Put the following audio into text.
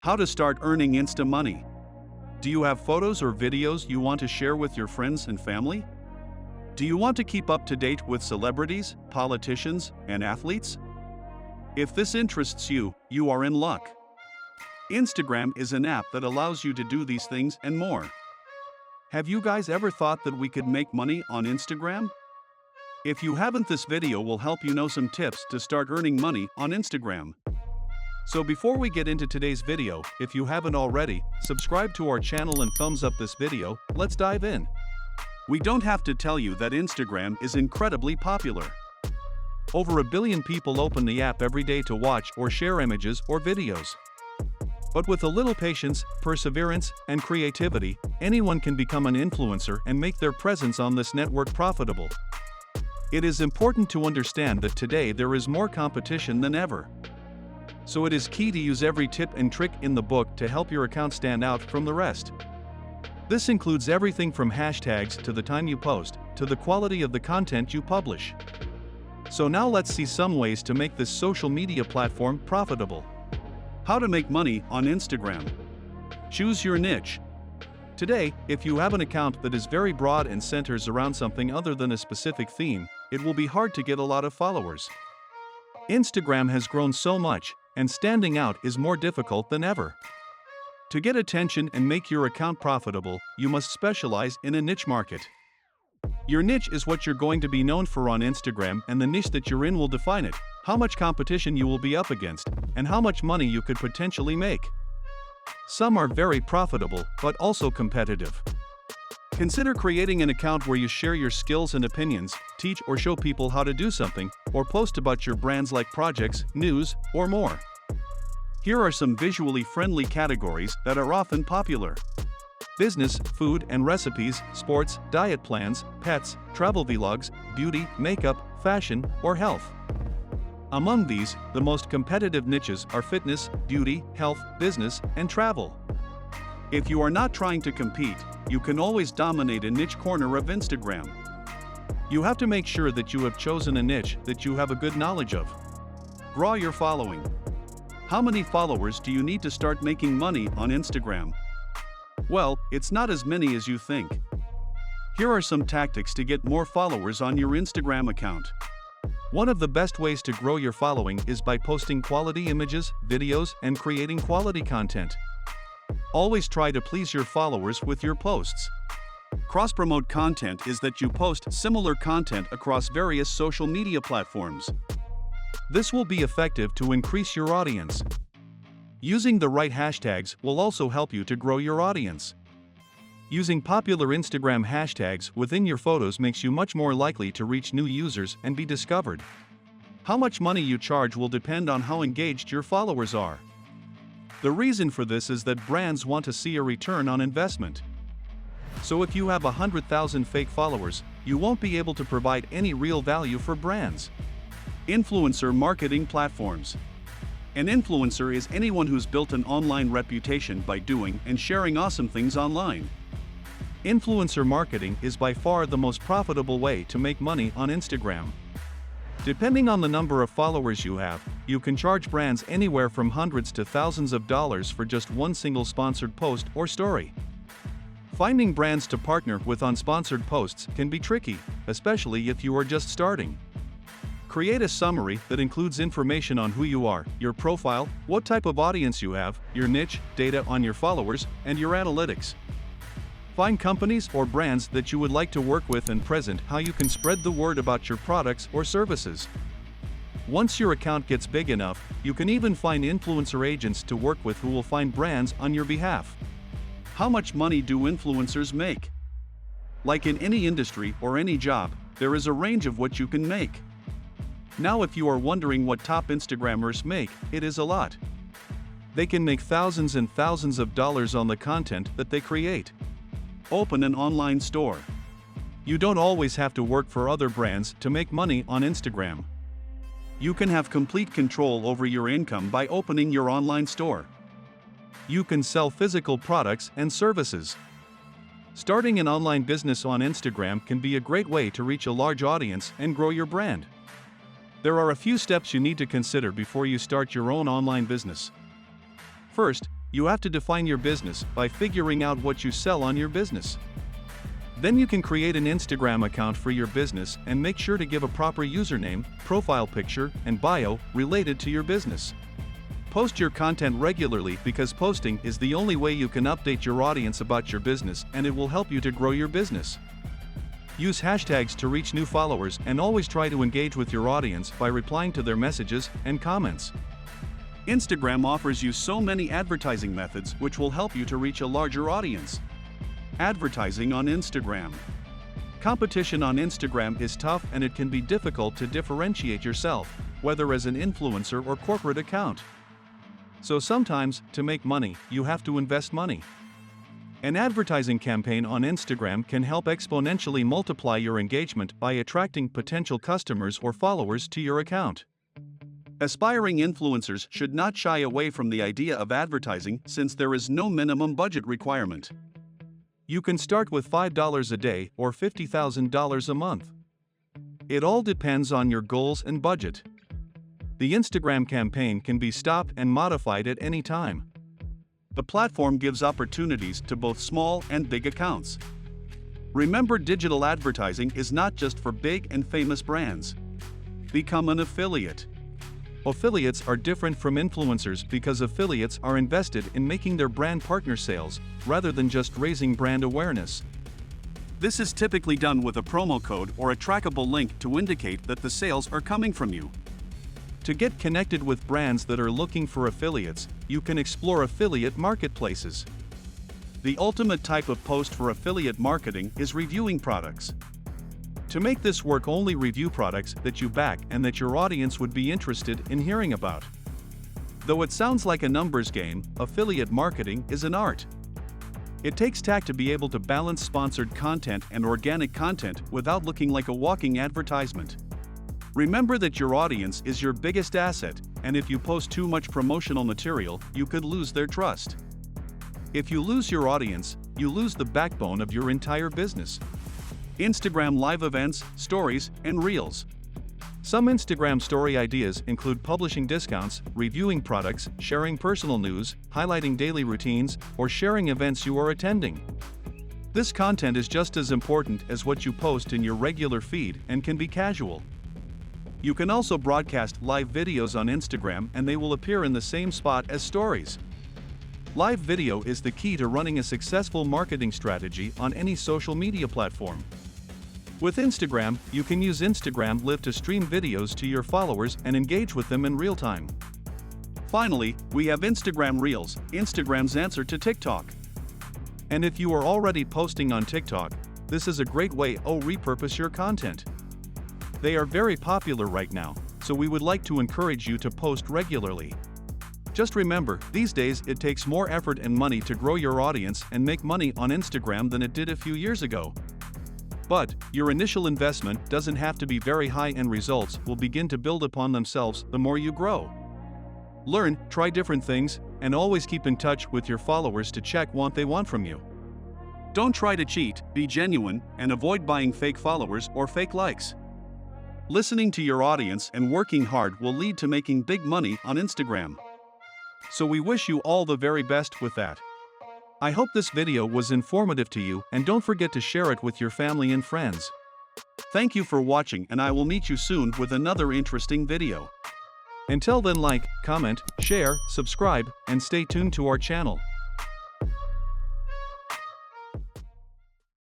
How to start earning Insta money. Do you have photos or videos you want to share with your friends and family? Do you want to keep up to date with celebrities, politicians, and athletes? If this interests you, you are in luck. Instagram is an app that allows you to do these things and more. Have you guys ever thought that we could make money on Instagram? If you haven't, this video will help you know some tips to start earning money on Instagram. So before we get into today's video, if you haven't already, subscribe to our channel and thumbs up this video. Let's dive in. We don't have to tell you that Instagram is incredibly popular. Over 1 billion people open the app every day to watch or share images or videos. But with a little patience, perseverance, and creativity, anyone can become an influencer and make their presence on this network profitable. It is important to understand that today there is more competition than ever. So it is key to use every tip and trick in the book to help your account stand out from the rest. This includes everything from hashtags to the time you post, to the quality of the content you publish. So now let's see some ways to make this social media platform profitable. How to make money on Instagram. Choose your niche. Today, if you have an account that is very broad and centers around something other than a specific theme, it will be hard to get a lot of followers. Instagram has grown so much, and standing out is more difficult than ever. To get attention and make your account profitable, you must specialize in a niche market. Your niche is what you're going to be known for on Instagram, and the niche that you're in will define it, how much competition you will be up against, and how much money you could potentially make. Some are very profitable, but also competitive. Consider creating an account where you share your skills and opinions, teach or show people how to do something, or post about your brand's like projects, news, or more. Here are some visually friendly categories that are often popular. Business, food and recipes, sports, diet plans, pets, travel vlogs, beauty, makeup, fashion, or health. Among these, the most competitive niches are fitness, beauty, health, business, and travel. If you are not trying to compete, you can always dominate a niche corner of Instagram. You have to make sure that you have chosen a niche that you have a good knowledge of. Grow your following. How many followers do you need to start making money on Instagram? Well, it's not as many as you think. Here are some tactics to get more followers on your Instagram account. One of the best ways to grow your following is by posting quality images, videos, and creating quality content. Always try to please your followers with your posts. Cross-promote content is that you post similar content across various social media platforms. This will be effective to increase your audience. Using the right hashtags will also help you to grow your audience. Using popular Instagram hashtags within your photos makes you much more likely to reach new users and be discovered. How much money you charge will depend on how engaged your followers are. The reason for this is that brands want to see a return on investment. So if you have 100,000 fake followers, you won't be able to provide any real value for brands. Influencer marketing platforms. An influencer is anyone who's built an online reputation by doing and sharing awesome things online. Influencer marketing is by far the most profitable way to make money on Instagram. Depending on the number of followers you have, you can charge brands anywhere from hundreds to thousands of dollars for just one single sponsored post or story. Finding brands to partner with on sponsored posts can be tricky, especially if you are just starting. Create a summary that includes information on who you are, your profile, what type of audience you have, your niche, data on your followers, and your analytics. Find companies or brands that you would like to work with and present how you can spread the word about your products or services. Once your account gets big enough, you can even find influencer agents to work with who will find brands on your behalf. How much money do influencers make? Like in any industry or any job, there is a range of what you can make. Now if you are wondering what top Instagrammers make, it is a lot. They can make thousands and thousands of dollars on the content that they create. Open an online store. You don't always have to work for other brands to make money on Instagram. You can have complete control over your income by opening your online store. You can sell physical products and services. Starting an online business on Instagram can be a great way to reach a large audience and grow your brand. There are a few steps you need to consider before you start your own online business. First, you have to define your business by figuring out what you sell on your business. Then you can create an Instagram account for your business and make sure to give a proper username, profile picture, and bio related to your business. Post your content regularly because posting is the only way you can update your audience about your business, and it will help you to grow your business. Use hashtags to reach new followers and always try to engage with your audience by replying to their messages and comments. Instagram offers you so many advertising methods which will help you to reach a larger audience. Advertising on Instagram. Competition on Instagram is tough and it can be difficult to differentiate yourself, whether as an influencer or corporate account. So sometimes, to make money, you have to invest money. An advertising campaign on Instagram can help exponentially multiply your engagement by attracting potential customers or followers to your account. Aspiring influencers should not shy away from the idea of advertising since there is no minimum budget requirement. You can start with $5 a day or $50,000 a month. It all depends on your goals and budget. The Instagram campaign can be stopped and modified at any time. The platform gives opportunities to both small and big accounts. Remember, digital advertising is not just for big and famous brands. Become an affiliate. Affiliates are different from influencers because affiliates are invested in making their brand partner sales, rather than just raising brand awareness. This is typically done with a promo code or a trackable link to indicate that the sales are coming from you. To get connected with brands that are looking for affiliates, you can explore affiliate marketplaces. The ultimate type of post for affiliate marketing is reviewing products. To make this work, only review products that you back and that your audience would be interested in hearing about. Though it sounds like a numbers game, affiliate marketing is an art. It takes tact to be able to balance sponsored content and organic content without looking like a walking advertisement. Remember that your audience is your biggest asset, and if you post too much promotional material, you could lose their trust. If you lose your audience, you lose the backbone of your entire business. Instagram live events, stories, and reels. Some Instagram story ideas include publishing discounts, reviewing products, sharing personal news, highlighting daily routines, or sharing events you are attending. This content is just as important as what you post in your regular feed and can be casual. You can also broadcast live videos on Instagram and they will appear in the same spot as stories. Live video is the key to running a successful marketing strategy on any social media platform. With Instagram, you can use Instagram Live to stream videos to your followers and engage with them in real time. Finally, we have Instagram Reels, Instagram's answer to TikTok. And if you are already posting on TikTok, this is a great way to repurpose your content. They are very popular right now, so we would like to encourage you to post regularly. Just remember, these days it takes more effort and money to grow your audience and make money on Instagram than it did a few years ago. But your initial investment doesn't have to be very high and results will begin to build upon themselves the more you grow. Learn, try different things, and always keep in touch with your followers to check what they want from you. Don't try to cheat, be genuine, and avoid buying fake followers or fake likes. Listening to your audience and working hard will lead to making big money on Instagram. So we wish you all the very best with that. I hope this video was informative to you, and don't forget to share it with your family and friends. Thank you for watching, and I will meet you soon with another interesting video. Until then, like, comment, share, subscribe, and stay tuned to our channel.